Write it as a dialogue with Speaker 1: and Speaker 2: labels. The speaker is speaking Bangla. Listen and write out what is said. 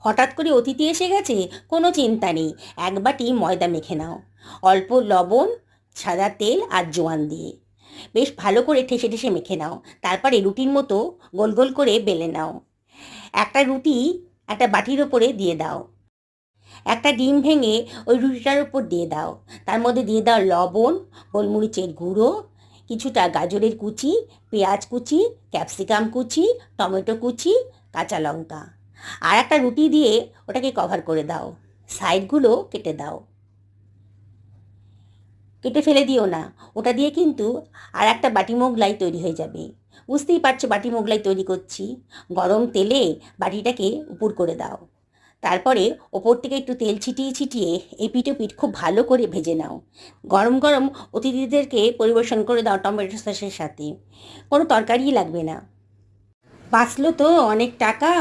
Speaker 1: হঠাৎ করে অতিথি এসে গেছে, কোনো চিন্তা নেই। এক বাটি ময়দা মেখে নাও, অল্প লবণ, সাদা তেল আর জোয়ান দিয়ে বেশ ভালো করে ঠেসে ঠেসে মেখে নাও। তারপরে রুটির মতো গোল গোল করে বেলে নাও। একটা রুটি একটা বাটির ওপরে দিয়ে দাও। একটা ডিম ভেঙে ওই রুটিটার উপর দিয়ে দাও। তার মধ্যে দিয়ে দাও লবণ, গোলমরিচের গুঁড়ো, কিছুটা গাজরের কুচি, পেঁয়াজ কুচি, ক্যাপসিকাম কুচি, টমেটো কুচি, কাঁচা লঙ্কা। আর একটা রুটি দিয়ে ওটাকে কভার করে দাও। সাইডগুলো কেটে দাও, কেটে ফেলে দিও না। ওটা দিয়ে কিন্তু আর একটা বাটি মোগলাই তৈরি হয়ে যাবে। বুঝতেই পারছো বাটি মোগলাই তৈরি করছি। গরম তেলে বাটিটাকে উপুর করে দাও। তারপরে ওপর থেকে একটু তেল ছিটিয়ে ছিটিয়ে এপিঠ ওপিঠ খুব ভালো করে ভেজে নাও। গরম গরম অতিথিদেরকে পরিবেশন করে দাও টমেটো সসের সাথে। কোনো তরকারিই লাগবে না। বাঁচলো তো অনেক টাকা।